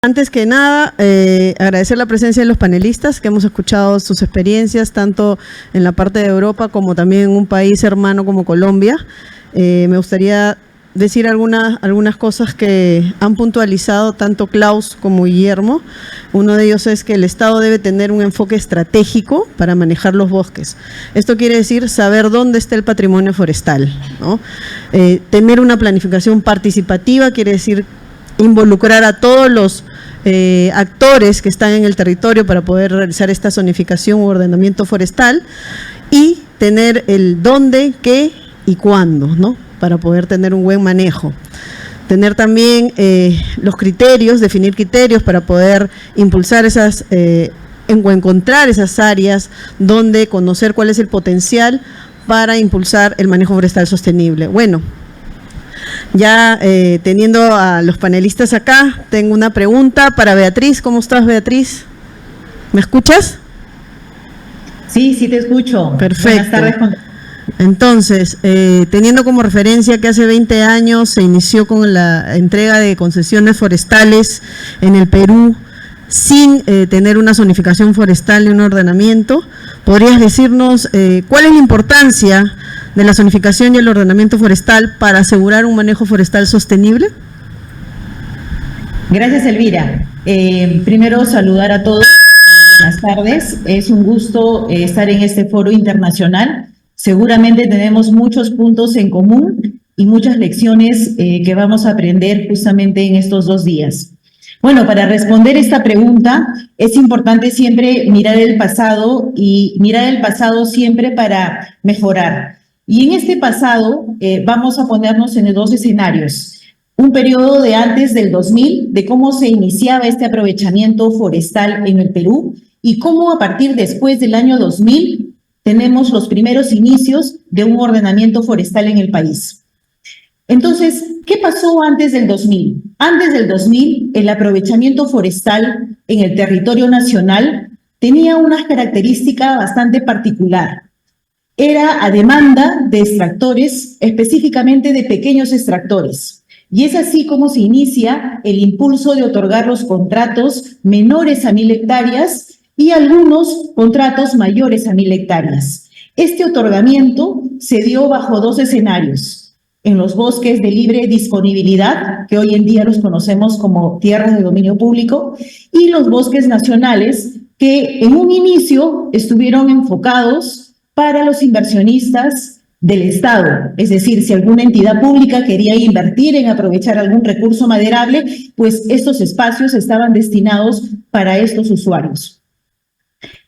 Antes que nada, agradecer la presencia de los panelistas, que hemos escuchado sus experiencias, tanto en la parte de Europa como también en un país hermano como Colombia. Me gustaría decir algunas cosas que han puntualizado tanto Klaus como Guillermo. Uno de ellos es que el Estado debe tener un enfoque estratégico para manejar los bosques. Esto quiere decir saber dónde está el patrimonio forestal, ¿no? Tener una planificación participativa quiere decir involucrar a todos los actores que están en el territorio para poder realizar esta zonificación u ordenamiento forestal, y tener el dónde, qué y cuándo, ¿no? Para poder tener un buen manejo. Tener también los criterios, definir criterios para poder impulsar esas, encontrar esas áreas donde conocer cuál es el potencial para impulsar el manejo forestal sostenible. Bueno, ya teniendo a los panelistas acá, tengo una pregunta para Beatriz. ¿Cómo estás, Beatriz? ¿Me escuchas? Sí, sí te escucho. Perfecto. Buenas tardes. Entonces, teniendo como referencia que hace 20 años se inició con la entrega de concesiones forestales en el Perú sin tener una zonificación forestal y un ordenamiento, ¿podrías decirnos cuál es la importancia de la zonificación y el ordenamiento forestal para asegurar un manejo forestal sostenible? Gracias, Elvira. Primero, saludar a todos. Buenas tardes. Es un gusto estar en este foro internacional. Seguramente tenemos muchos puntos en común y muchas lecciones que vamos a aprender justamente en estos 2 días. Bueno, para responder esta pregunta, es importante siempre mirar el pasado y mirar el pasado siempre para mejorar. Y en este pasado vamos a ponernos en 2 escenarios. Un periodo de antes del 2000, de cómo se iniciaba este aprovechamiento forestal en el Perú y cómo a partir después del año 2000 tenemos los primeros inicios de un ordenamiento forestal en el país. Entonces, ¿qué pasó antes del 2000? Antes del 2000, el aprovechamiento forestal en el territorio nacional tenía una característica bastante particular. Era a demanda de extractores, específicamente de pequeños extractores. Y es así como se inicia el impulso de otorgar los contratos menores a 1000 hectáreas y algunos contratos mayores a 1000 hectáreas. Este otorgamiento se dio bajo 2 escenarios: en los bosques de libre disponibilidad, que hoy en día los conocemos como tierras de dominio público, y los bosques nacionales, que en un inicio estuvieron enfocados para los inversionistas del Estado. Es decir, si alguna entidad pública quería invertir en aprovechar algún recurso maderable, pues estos espacios estaban destinados para estos usuarios.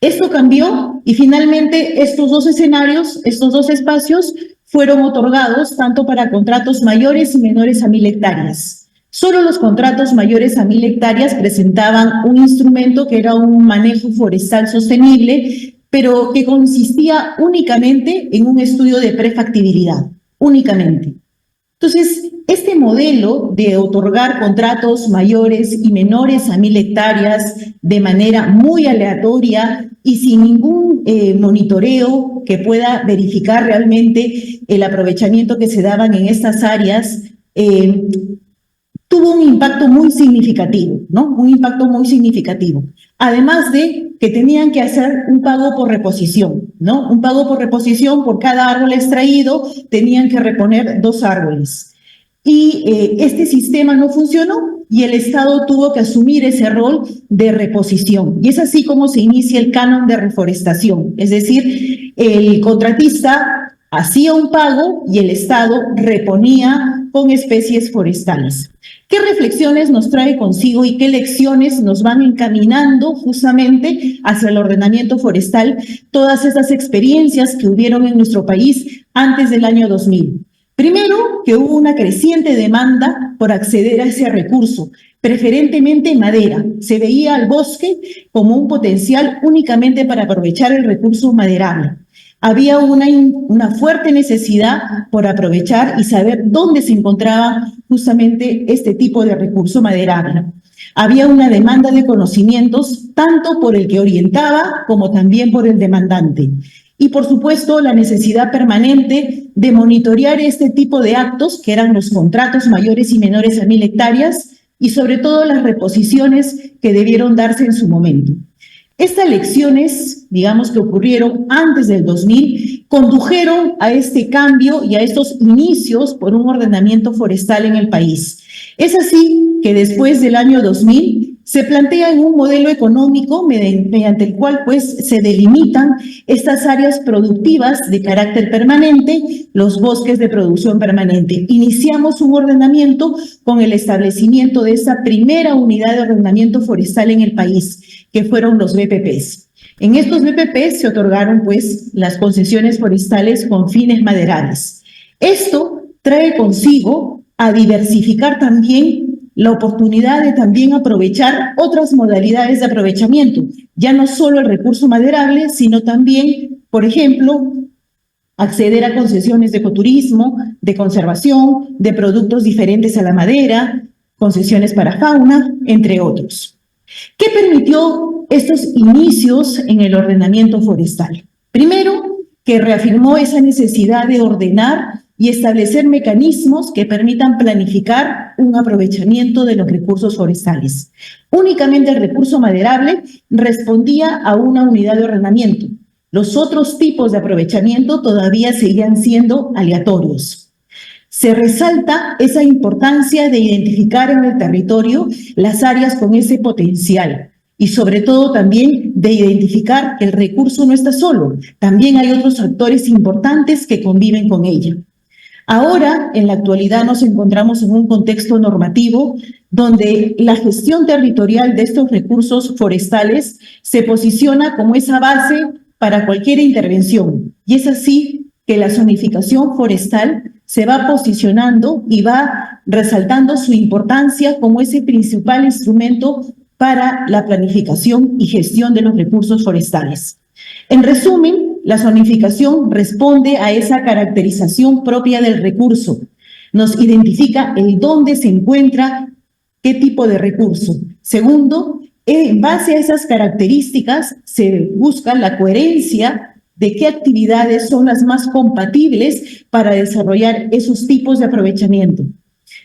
Esto cambió y finalmente estos 2 escenarios, estos 2 espacios, fueron otorgados tanto para contratos mayores y menores a 1000 hectáreas. Solo los contratos mayores a 1000 hectáreas presentaban un instrumento que era un manejo forestal sostenible, pero que consistía únicamente en un estudio de prefactibilidad, únicamente. Entonces, este modelo de otorgar contratos mayores y menores a 1000 hectáreas de manera muy aleatoria y sin ningún monitoreo que pueda verificar realmente el aprovechamiento que se daban en estas áreas, tuvo un impacto muy significativo, ¿no? Un impacto muy significativo. Además de que tenían que hacer un pago por reposición, ¿no? Un pago por reposición por cada árbol extraído, tenían que reponer 2 árboles. Y este sistema no funcionó y el Estado tuvo que asumir ese rol de reposición. Y es así como se inicia el canon de reforestación. Es decir, el contratista hacía un pago y el Estado reponía con especies forestales. ¿Qué reflexiones nos trae consigo y qué lecciones nos van encaminando justamente hacia el ordenamiento forestal todas esas experiencias que hubieron en nuestro país antes del año 2000? Primero, que hubo una creciente demanda por acceder a ese recurso, preferentemente madera. Se veía al bosque como un potencial únicamente para aprovechar el recurso maderable. Había una fuerte necesidad por aprovechar y saber dónde se encontraba justamente este tipo de recurso maderable. Había una demanda de conocimientos tanto por el que orientaba como también por el demandante. Y por supuesto la necesidad permanente de monitorear este tipo de actos, que eran los contratos mayores y menores a 1000 hectáreas, y sobre todo las reposiciones que debieron darse en su momento. Estas lecciones, digamos, que ocurrieron antes del 2000, condujeron a este cambio y a estos inicios por un ordenamiento forestal en el país. Es así que después del año 2000 se plantea en un modelo económico mediante el cual pues se delimitan estas áreas productivas de carácter permanente, los bosques de producción permanente. Iniciamos un ordenamiento con el establecimiento de esa primera unidad de ordenamiento forestal en el país, que fueron los BPPs. En estos BPPs se otorgaron pues las concesiones forestales con fines maderables. Esto trae consigo a diversificar también la oportunidad de también aprovechar otras modalidades de aprovechamiento, ya no solo el recurso maderable, sino también, por ejemplo, acceder a concesiones de ecoturismo, de conservación, de productos diferentes a la madera, concesiones para fauna, entre otros. ¿Qué permitió estos inicios en el ordenamiento forestal? Primero, que reafirmó esa necesidad de ordenar y establecer mecanismos que permitan planificar un aprovechamiento de los recursos forestales. Únicamente el recurso maderable respondía a una unidad de ordenamiento. Los otros tipos de aprovechamiento todavía seguían siendo aleatorios. Se resalta esa importancia de identificar en el territorio las áreas con ese potencial y sobre todo también de identificar que el recurso no está solo, también hay otros actores importantes que conviven con ella. Ahora, en la actualidad, nos encontramos en un contexto normativo donde la gestión territorial de estos recursos forestales se posiciona como esa base para cualquier intervención. Y es así que la zonificación forestal se va posicionando y va resaltando su importancia como ese principal instrumento para la planificación y gestión de los recursos forestales. En resumen, la zonificación responde a esa caracterización propia del recurso. Nos identifica el dónde se encuentra, qué tipo de recurso. Segundo, en base a esas características se busca la coherencia de qué actividades son las más compatibles para desarrollar esos tipos de aprovechamiento.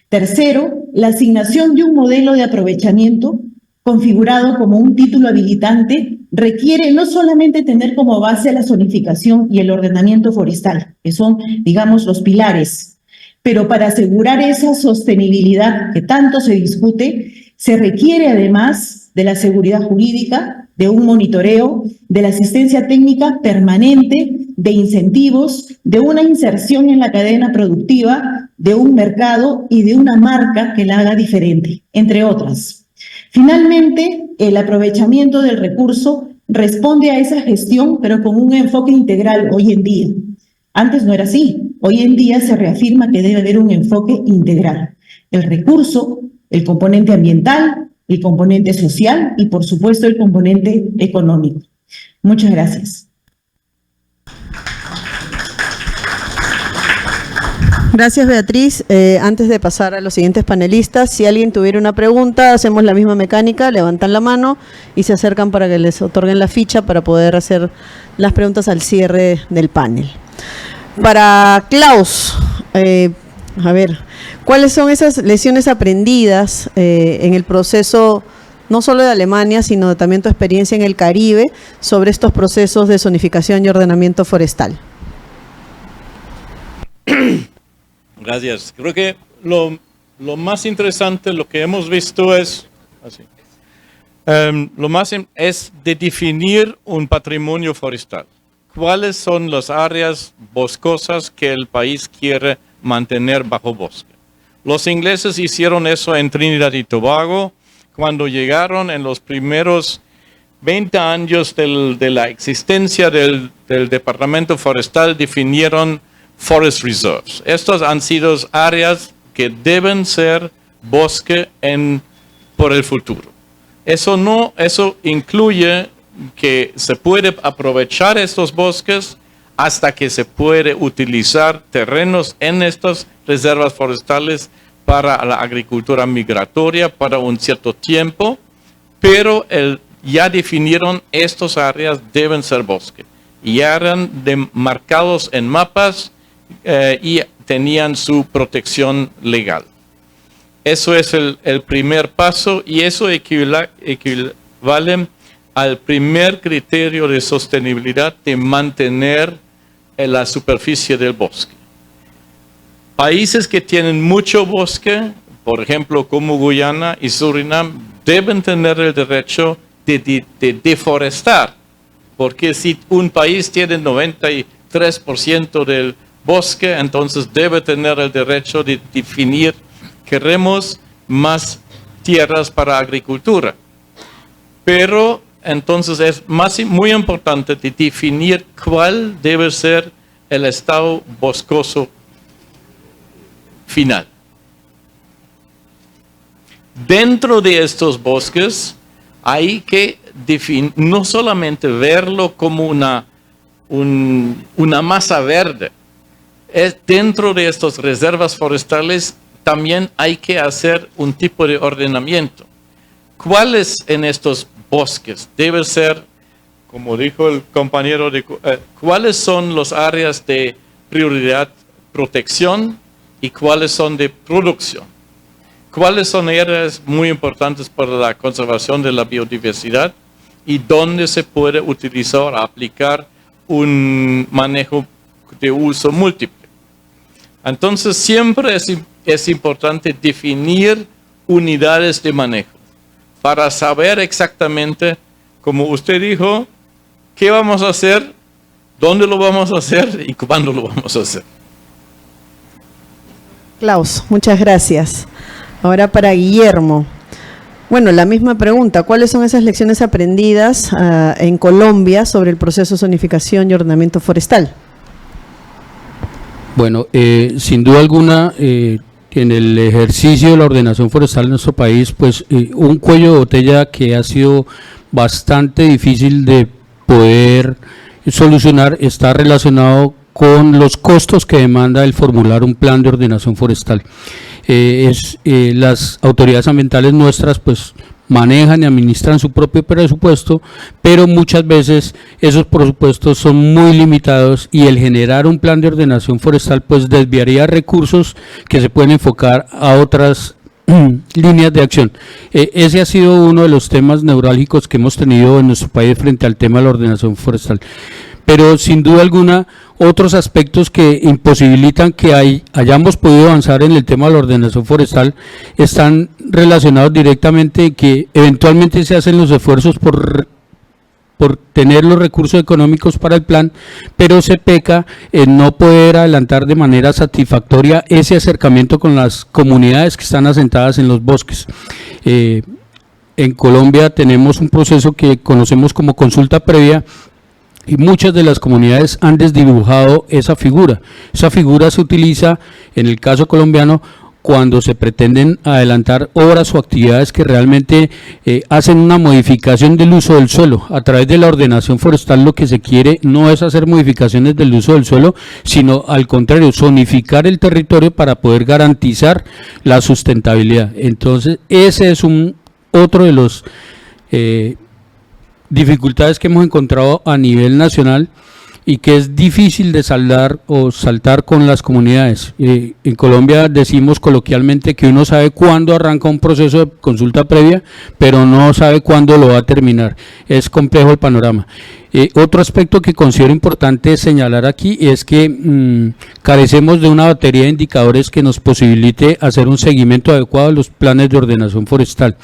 Tercero, la asignación de un modelo de aprovechamiento configurado como un título habilitante requiere no solamente tener como base la zonificación y el ordenamiento forestal, que son, digamos, los pilares, pero para asegurar esa sostenibilidad que tanto se discute, se requiere además de la seguridad jurídica, de un monitoreo, de la asistencia técnica permanente, de incentivos, de una inserción en la cadena productiva, de un mercado y de una marca que la haga diferente, entre otras. Finalmente, el aprovechamiento del recurso responde a esa gestión, pero con un enfoque integral hoy en día. Antes no era así. Hoy en día se reafirma que debe haber un enfoque integral. El recurso, el componente ambiental, el componente social y, por supuesto, el componente económico. Muchas gracias. Gracias, Beatriz. Antes de pasar a los siguientes panelistas, si alguien tuviera una pregunta, hacemos la misma mecánica, levantan la mano y se acercan para que les otorguen la ficha para poder hacer las preguntas al cierre del panel. Para Klaus, a ver, ¿cuáles son esas lecciones aprendidas en el proceso, no solo de Alemania, sino también tu experiencia en el Caribe, sobre estos procesos de zonificación y ordenamiento forestal? Gracias. Creo que lo más interesante, lo que hemos visto es así. Es de definir un patrimonio forestal. ¿Cuáles son las áreas boscosas que el país quiere mantener bajo bosque? Los ingleses hicieron eso en Trinidad y Tobago cuando llegaron en los primeros 20 años de la existencia del Departamento Forestal, definieron Forest Reserves. Estas han sido áreas que deben ser bosque por el futuro. Eso incluye que se puede aprovechar estos bosques hasta que se puede utilizar terrenos en estas reservas forestales para la agricultura migratoria para un cierto tiempo, pero ya definieron estas áreas deben ser bosque y ya eran marcados en mapas y tenían su protección legal. Eso es el primer paso y eso equivale al primer criterio de sostenibilidad de mantener la superficie del bosque. Países que tienen mucho bosque, por ejemplo como Guyana y Surinam, deben tener el derecho de deforestar, porque si un país tiene 93% del bosque, entonces debe tener el derecho de definir: queremos más tierras para agricultura. Pero entonces es muy importante de definir cuál debe ser el estado boscoso final. Dentro de estos bosques hay que no solamente verlo como una masa verde. Dentro de estas reservas forestales también hay que hacer un tipo de ordenamiento. ¿Cuáles en estos bosques debe ser, como dijo el compañero, cuáles son las áreas de prioridad protección y cuáles son de producción? ¿Cuáles son áreas muy importantes para la conservación de la biodiversidad y dónde se puede utilizar, aplicar un manejo de uso múltiple? Entonces siempre es importante definir unidades de manejo para saber exactamente, como usted dijo, qué vamos a hacer, dónde lo vamos a hacer y cuándo lo vamos a hacer. Klaus, muchas gracias. Ahora para Guillermo. Bueno, la misma pregunta. ¿Cuáles son esas lecciones aprendidas en Colombia sobre el proceso de zonificación y ordenamiento forestal? Bueno, sin duda alguna, en el ejercicio de la ordenación forestal en nuestro país, pues un cuello de botella que ha sido bastante difícil de poder solucionar está relacionado con los costos que demanda el formular un plan de ordenación forestal. Las autoridades ambientales nuestras pues manejan y administran su propio presupuesto, pero muchas veces esos presupuestos son muy limitados y el generar un plan de ordenación forestal pues desviaría recursos que se pueden enfocar a otras líneas de acción. Ese ha sido uno de los temas neurálgicos que hemos tenido en nuestro país frente al tema de la ordenación forestal. Pero sin duda alguna, otros aspectos que imposibilitan que hayamos podido avanzar en el tema de la ordenación forestal están relacionados directamente que eventualmente se hacen los esfuerzos por tener los recursos económicos para el plan, pero se peca en no poder adelantar de manera satisfactoria ese acercamiento con las comunidades que están asentadas en los bosques. En Colombia tenemos un proceso que conocemos como consulta previa, y muchas de las comunidades han desdibujado esa figura. Esa figura se utiliza, en el caso colombiano, cuando se pretenden adelantar obras o actividades que realmente hacen una modificación del uso del suelo. A través de la ordenación forestal lo que se quiere no es hacer modificaciones del uso del suelo, sino al contrario, zonificar el territorio para poder garantizar la sustentabilidad. Entonces, ese es otro de los dificultades que hemos encontrado a nivel nacional y que es difícil de saldar o saltar con las comunidades. En Colombia decimos coloquialmente que uno sabe cuándo arranca un proceso de consulta previa, pero no sabe cuándo lo va a terminar. Es complejo el panorama. Otro aspecto que considero importante señalar aquí es que carecemos de una batería de indicadores que nos posibilite hacer un seguimiento adecuado de los planes de ordenación forestal.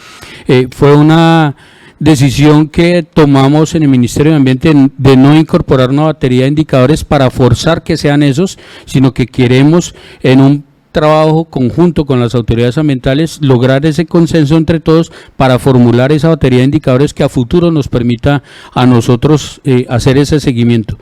Fue una decisión que tomamos en el Ministerio de Ambiente de no incorporar una batería de indicadores para forzar que sean esos, sino que queremos en un trabajo conjunto con las autoridades ambientales lograr ese consenso entre todos para formular esa batería de indicadores que a futuro nos permita a nosotros hacer ese seguimiento.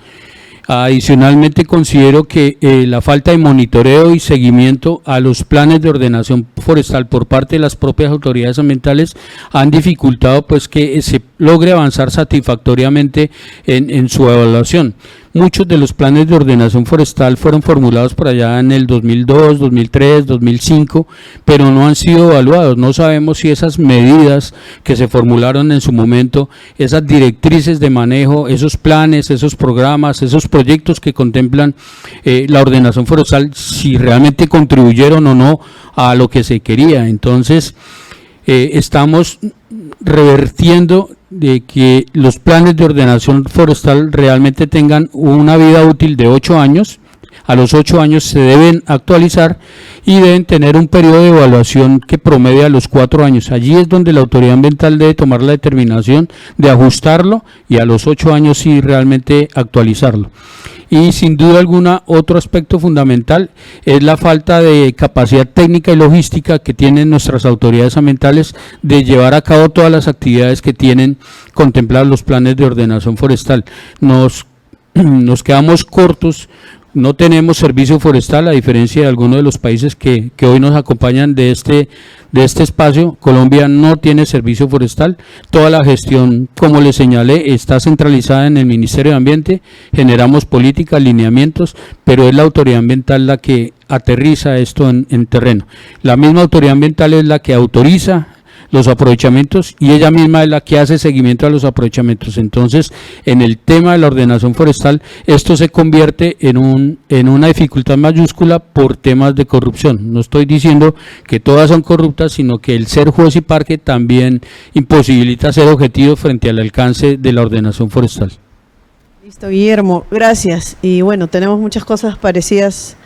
Adicionalmente considero que la falta de monitoreo y seguimiento a los planes de ordenación forestal por parte de las propias autoridades ambientales han dificultado pues que se logre avanzar satisfactoriamente en su evaluación. muchos de los planes de ordenación forestal fueron formulados por allá en el 2002, 2003, 2005, pero no han sido evaluados. No sabemos si esas medidas que se formularon en su momento, esas directrices de manejo, esos planes, esos programas, esos proyectos que contemplan la ordenación forestal, si realmente contribuyeron o no a lo que se quería. Entonces, estamos revertiendo de que los planes de ordenación forestal realmente tengan una vida útil de 8 años. A los 8 años se deben actualizar y deben tener un periodo de evaluación que promedia a los 4 años. Allí es donde la autoridad ambiental debe tomar la determinación de ajustarlo y a los 8 años sí realmente actualizarlo. Y sin duda alguna, otro aspecto fundamental es la falta de capacidad técnica y logística que tienen nuestras autoridades ambientales de llevar a cabo todas las actividades que tienen contempladas los planes de ordenación forestal. Nos quedamos cortos. No tenemos servicio forestal, a diferencia de algunos de los países que hoy nos acompañan de este espacio. Colombia no tiene servicio forestal. Toda la gestión, como les señalé, está centralizada en el Ministerio de Ambiente. Generamos políticas, lineamientos, pero es la autoridad ambiental la que aterriza esto en terreno. La misma autoridad ambiental es la que autoriza los aprovechamientos y ella misma es la que hace seguimiento a los aprovechamientos. Entonces, en el tema de la ordenación forestal, esto se convierte en una dificultad mayúscula por temas de corrupción. No estoy diciendo que todas son corruptas, sino que el ser juez y parque también imposibilita ser objetivo frente al alcance de la ordenación forestal. Listo, Guillermo, gracias. Y bueno, tenemos muchas cosas parecidas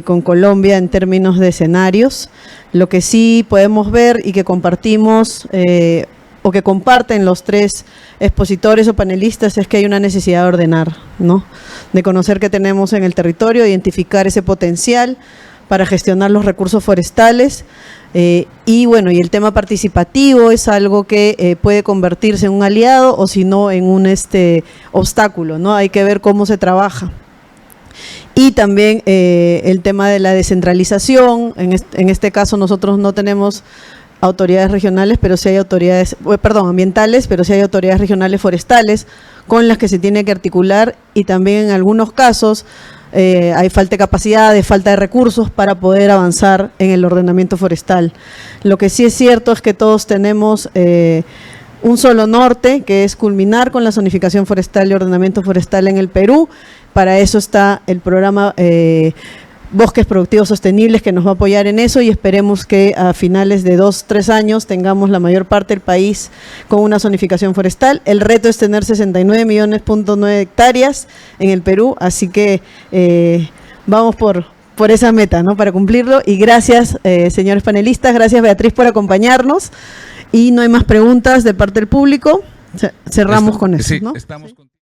con Colombia en términos de escenarios. Lo que sí podemos ver y que compartimos o que comparten los tres expositores o panelistas es que hay una necesidad de ordenar, ¿no? De conocer qué tenemos en el territorio, identificar ese potencial para gestionar los recursos forestales y bueno, y el tema participativo es algo que puede convertirse en un aliado o si no en un obstáculo, ¿no? Hay que ver cómo se trabaja. Y también el tema de la descentralización. En este caso nosotros no tenemos autoridades regionales, pero sí hay autoridades, ambientales, pero sí hay autoridades regionales forestales con las que se tiene que articular y también en algunos casos hay falta de capacidad, de falta de recursos para poder avanzar en el ordenamiento forestal. Lo que sí es cierto es que todos tenemos un solo norte, que es culminar con la zonificación forestal y ordenamiento forestal en el Perú. Para eso está el programa Bosques Productivos Sostenibles, que nos va a apoyar en eso y esperemos que a finales de 2-3 años tengamos la mayor parte del país con una zonificación forestal. El reto es tener 69,9 millones de hectáreas en el Perú, así que vamos por esa meta, ¿no? Para cumplirlo. Y gracias, señores panelistas, gracias Beatriz por acompañarnos. Y no hay más preguntas de parte del público. Cerramos con eso, ¿no?